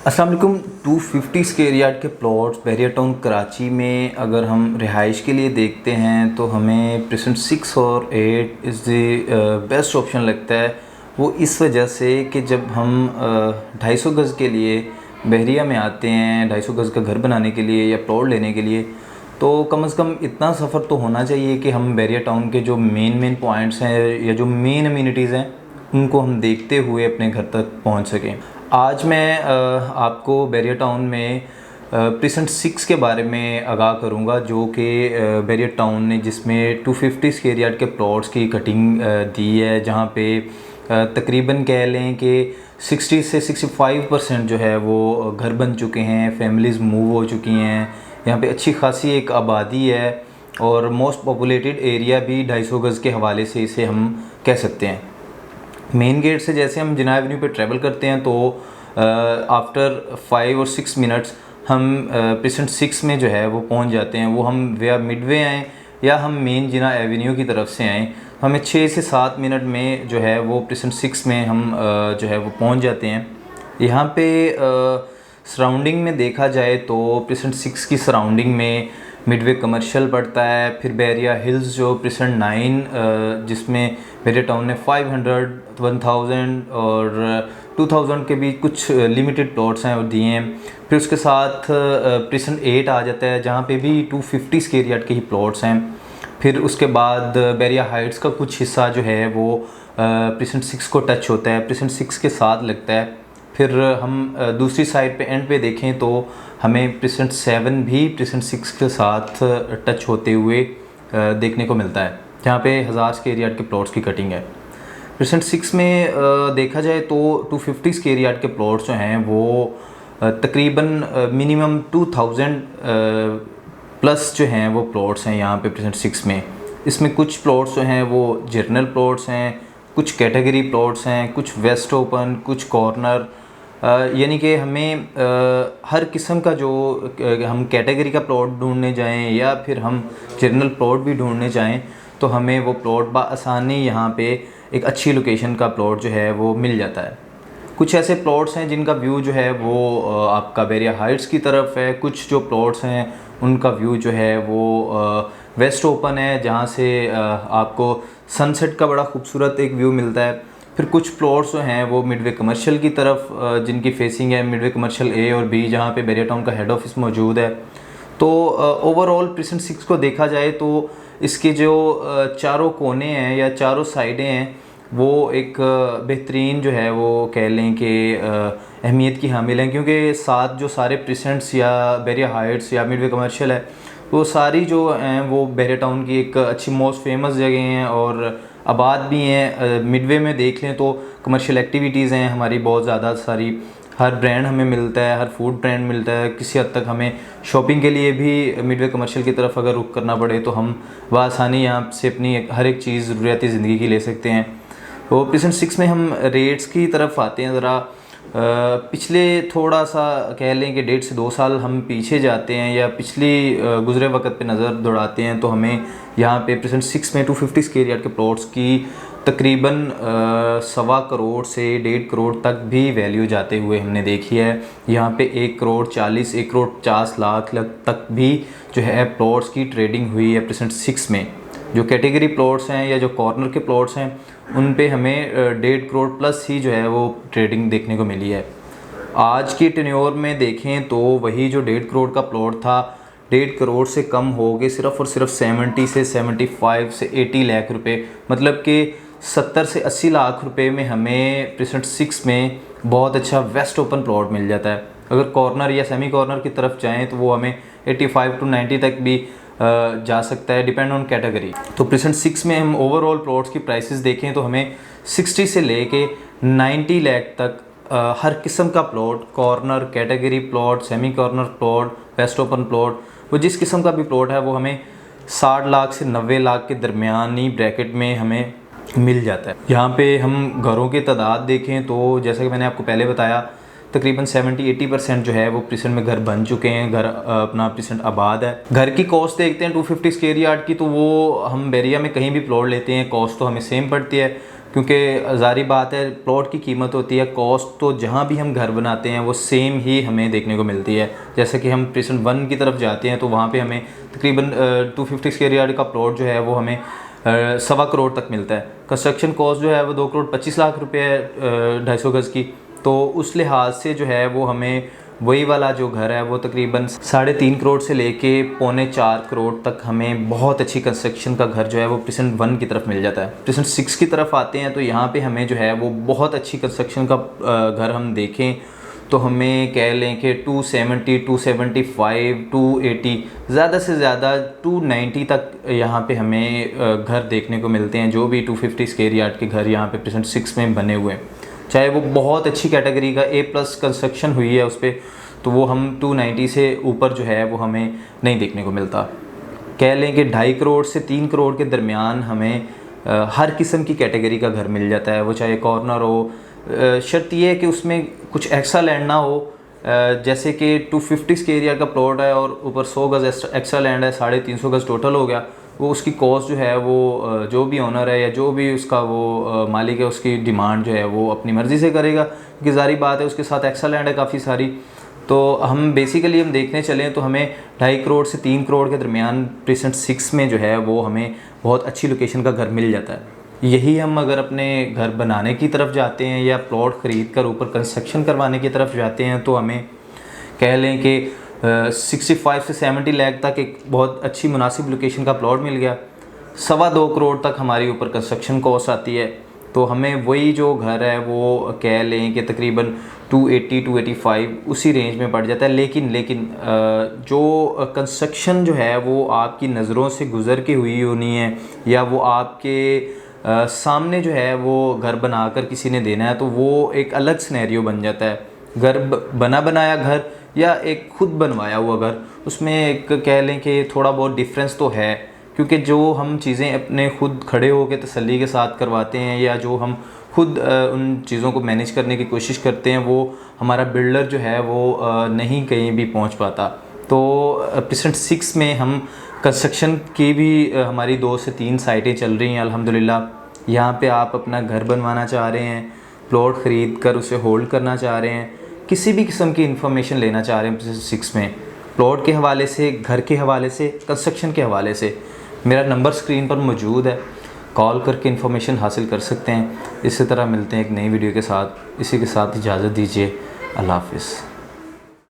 अस्सलाम वालेकुम। 250 square yard के प्लॉट्स बैरियर टाउन कराची में अगर हम रिहाइश के लिए देखते हैं तो हमें प्रेसेंट 6 और 8 इज़ द बेस्ट ऑप्शन लगता है। वो इस वजह से कि जब हम 250 गज़ के लिए बहरिया में आते हैं, 250 गज़ का घर बनाने के लिए या प्लॉट लेने के लिए, तो कम से कम इतना सफ़र तो होना चाहिए कि हम बैरियर टाउन के जो मेन पॉइंट्स हैं या जो मेन अम्यूनिटीज़ हैं उनको हम देखते हुए अपने घर तक पहुंच सकें। आज मैं आपको बैरियर टाउन में प्रीसेंट 6 के बारे में आगाह करूंगा, जो कि बैरियर टाउन ने जिसमें 250 स्क्वायर यार्ड के प्लॉट्स की कटिंग दी है, जहां पे तकरीबन कह लें कि 60 से 65% जो है वो घर बन चुके हैं, फैमिलीज़ मूव हो चुकी हैं। यहाँ पे अच्छी खासी एक आबादी है और मोस्ट पॉपुलेटेड एरिया भी 250 गज़ के हवाले से इसे हम कह सकते हैं। मेन गेट से जैसे हम जिना एवेन्यू पे ट्रैवल करते हैं तो आफ्टर 5 और 6 मिनट्स हम प्रीसेंट 6 में जो है वो पहुंच जाते हैं। वो हम वेया मिडवे आएँ या हम मेन जिना एवेन्यू की तरफ से आएँ, हमें 6 से 7 मिनट में जो है वो प्रीसेंट 6 में हम जो है वो पहुंच जाते हैं। यहाँ पे सराउंडिंग में देखा जाए तो प्रीसेंट 6 की सराउंडिंग में मिडवे कमर्शियल पड़ता है, फिर बैरिया हिल्स जो प्रीसेंट 9 जिसमें बैरियर टाउन ने 500, 1000 और 2000 के बीच कुछ लिमिटेड प्लॉट्स हैं और दिए हैं। फिर उसके साथ प्रीसेंट 8 आ जाता है, जहाँ पे भी 250 स्क्वायर यार्ड के ही प्लॉट्स हैं। फिर उसके बाद बैरिया हाइट्स का कुछ हिस्सा जो है वो प्रीसेंट 6 को टच होता है, प्रीसेंट 6 के साथ लगता है। फिर हम दूसरी साइड पे एंड पे देखें तो हमें प्रीसेंट 7 भी प्रीसेंट 6 के साथ टच होते हुए देखने को मिलता है, जहाँ पे 1000 स्क्वायर यार्ड के प्लॉट्स की कटिंग है। प्रीसेंट 6 में देखा जाए तो 250 स्क्वायर यार्ड के प्लॉट्स जो हैं वो तकरीबन मिनिमम 2000 प्लस जो हैं वो प्लॉट्स हैं यहाँ पे प्रीसेंट 6 में। इसमें कुछ प्लॉट्स जो हैं वो जर्नल प्लॉट्स हैं, कुछ कैटेगरी प्लॉट्स हैं, कुछ वेस्ट ओपन, कुछ कॉर्नर, यानी कि हमें हर किस्म का जो हम कैटेगरी का प्लॉट ढूंढने जाएं या फिर हम जर्नल प्लॉट भी ढूंढने जाएं तो हमें वो प्लॉट बआसानी यहाँ पे एक अच्छी लोकेशन का प्लॉट जो है वो मिल जाता है। कुछ ऐसे प्लॉट्स हैं जिनका व्यू जो है वो आपका बैरिया हाइट्स की तरफ है, कुछ जो प्लॉट्स हैं उनका व्यू जो है वो वेस्ट ओपन है, जहाँ से आपको सनसेट का बड़ा खूबसूरत एक व्यू मिलता है। फिर कुछ प्लॉट्स जो हैं वो मिडवे कमर्शियल की तरफ जिनकी फेसिंग है मिडवे कमर्शियल ए और बी, जहाँ पे बैरियर टाउन का हेड ऑफिस मौजूद है। तो ओवरऑल प्रीसेंट 6 को देखा जाए तो इसके जो चारों कोने हैं या चारों साइडें हैं वो एक बेहतरीन जो है वो कह लें कि अहमियत की हामिल हैं, क्योंकि साथ जो सारे प्रीसेंट्स या बैरिया हाइट्स या मिडवे कमर्शियल है वो सारी जो हैं वो बैरियर टाउन की एक अच्छी मोस्ट फेमस जगह हैं और आबाद भी हैं। मिडवे में देख लें तो कमर्शियल एक्टिविटीज़ हैं हमारी बहुत ज़्यादा सारी, हर ब्रांड हमें मिलता है, हर फूड ब्रांड मिलता है। किसी हद तक हमें शॉपिंग के लिए भी मिडवे कमर्शियल की तरफ अगर रुख करना पड़े तो हम बआसानी यहाँ से अपनी हर एक चीज़ ज़रूरियाती ज़िंदगी की ले सकते हैं। तो प्रीसेंट 6 में हम रेट्स की तरफ आते हैं ज़रा। पिछले थोड़ा सा कह लें कि 1.5 से 2 साल हम पीछे जाते हैं या पिछली गुज़रे वक्त पे नज़र दौड़ाते हैं तो हमें यहाँ पे प्रीसेंट 6 में 250 स्क्वायर यार्ड के प्लॉट्स की तकरीबन 1.25 करोड़ से 1.5 करोड़ तक भी वैल्यू जाते हुए हमने देखी है। यहाँ पे 1 करोड़ 40, 1 करोड़ 50 लाख तक भी जो है प्लॉट्स की ट्रेडिंग हुई है प्रीसेंट 6 में। जो कैटेगरी प्लॉट्स हैं या जो कॉर्नर के प्लॉट्स हैं उन पे हमें 1.5 करोड़ प्लस ही जो है वो ट्रेडिंग देखने को मिली है। आज की टेन्योर में देखें तो वही जो 1.5 करोड़ का प्लॉट था 1.5 करोड़ से कम हो गए सिर्फ़ और सिर्फ 70 से 75 से 80 लाख रुपए, मतलब कि 70 से 80 लाख रुपए में हमें प्रीसेंट 6 में बहुत अच्छा वेस्ट ओपन प्लॉट मिल जाता है। अगर कॉर्नर या सेमी कॉर्नर की तरफ जाएँ तो वो हमें 85 to 90 तक भी जा सकता है, डिपेंड ऑन कैटेगरी। तो प्रीसेंट 6 में हम ओवरऑल प्लॉट्स की प्राइसेस देखें तो हमें 60 से लेके 90 लाख तक हर किस्म का plot, corner, category plot, semi corner plot, waste open plot, वो जिस किस्म का भी प्लॉट है वो हमें 60 लाख से 90 लाख के दरमियानी ब्रैकेट में हमें मिल जाता है। यहाँ पे हम घरों की तादाद देखें तो जैसा कि मैंने आपको पहले बताया तकरीबन 70-80% जो है वो प्रीसेंट में घर बन चुके हैं, घर अपना प्रीसेंट आबाद है। घर की कॉस्ट देखते हैं 250 स्क्वायर यार्ड की, तो वो हम बैरिया में कहीं भी प्लॉट लेते हैं कॉस्ट तो हमें सेम पड़ती है, क्योंकि ज़ाहिर बात है प्लॉट की कीमत होती है, कॉस्ट तो जहाँ भी हम घर बनाते हैं वो सेम ही हमें देखने को मिलती है। जैसे कि हम प्रेसेंट 1 की तरफ जाते हैं तो वहाँ पे हमें तकरीबन 250 स्क्वायर यार्ड का प्लॉट जो है वो हमें 1.25 करोड़ तक मिलता है। कंस्ट्रक्शन कॉस्ट जो है वो 2 करोड़ 25 लाख रुपये है 250 गज़ की। तो उस लिहाज से जो है वो हमें वही वाला जो घर है वो तकरीबन 3.5 करोड़ से लेके 3.25 करोड़ तक हमें बहुत अच्छी कंस्ट्रक्शन का घर जो है वो प्रेसेंट 1 की तरफ मिल जाता है। प्रेसेंट 6 की तरफ आते हैं तो यहाँ पे हमें जो है वो बहुत अच्छी कंस्ट्रक्शन का घर हम देखें तो हमें कह लें कि 270, 275, 280, ज़्यादा से ज़्यादा 290 तक यहाँ पे हमें घर देखने को मिलते हैं। जो भी 250 स्क्वायर यार्ड के घर यहाँ पे प्रेसेंट 6 में बने हुए हैं, चाहे वो बहुत अच्छी कैटेगरी का A+ कंस्ट्रक्शन हुई है उस पर, तो वो हम 290 से ऊपर जो है वो हमें नहीं देखने को मिलता। कह लें कि 2.5 करोड़ से 3 करोड़ के दरमियान हमें हर किस्म की कैटेगरी का घर मिल जाता है, वो चाहे कॉर्नर हो। शर्त ये है कि उसमें कुछ एक्स्ट्रा लैंड ना हो, जैसे कि 250 स्क्वायर यार्ड का प्लॉट है और ऊपर 100 गज़ एक्स्ट्रा लैंड है, 350 गज़ टोटल हो गया। वो उसकी कॉस्ट जो है वो जो भी ओनर है या जो भी उसका वो मालिक है उसकी डिमांड जो है वो अपनी मर्ज़ी से करेगा, क्योंकि ज़ाहिर बात है उसके साथ एक्स्ट्रा लैंड है काफ़ी सारी। तो हम बेसिकली हम देखने चलें तो हमें 2.5 करोड़ से 3 करोड़ के दरमियान प्रेसेंट 6 में जो है वो हमें बहुत अच्छी लोकेशन का घर मिल जाता है। यही हम अगर अपने घर बनाने की तरफ जाते हैं या प्लॉट ख़रीद कर ऊपर कंस्ट्रक्शन करवाने की तरफ जाते हैं तो हमें कह लें कि 65 से 70 लाख तक एक बहुत अच्छी मुनासिब लोकेशन का प्लॉट मिल गया। 2.25 करोड़ तक हमारी ऊपर कंस्ट्रक्शन कॉस्ट आती है, तो हमें वही जो घर है वो कह लें कि तकरीबन 280, 285 उसी रेंज में पड़ जाता है। लेकिन जो कंस्ट्रक्शन जो है वो आपकी नज़रों से गुज़र के हुई होनी है या वो आपके सामने जो है वो घर बनाकर किसी ने देना है, तो वो एक अलग सिनेरियो बन जाता है। घर बना बनाया घर या एक खुद बनवाया हुआ घर, उसमें एक कह लें कि थोड़ा बहुत डिफरेंस तो है, क्योंकि जो हम चीज़ें अपने खुद खड़े होकर तसल्ली के साथ करवाते हैं या जो हम खुद उन चीज़ों को मैनेज करने की कोशिश करते हैं वो हमारा बिल्डर जो है वो नहीं कहीं भी पहुंच पाता। तो प्रेसेंट 6 में हम कंस्ट्रक्शन की भी हमारी 2 से 3 साइटें चल रही हैं अल्हम्दुलिल्लाह। यहाँ पे आप अपना घर बनवाना चाह रहे हैं, प्लॉट ख़रीद कर उसे होल्ड करना चाह रहे हैं, किसी भी किस्म की इन्फॉर्मेशन लेना चाह रहे हैं प्रेसेंट 6 में, प्लॉट के हवाले से, घर के हवाले से, कंस्ट्रक्शन के हवाले से, मेरा नंबर स्क्रीन पर मौजूद है, कॉल करके इन्फॉर्मेशन हासिल कर सकते हैं। इसी तरह मिलते हैं एक नई वीडियो के साथ। इसी के साथ इजाज़त दीजिए। अल्लाह हाफ़िज़।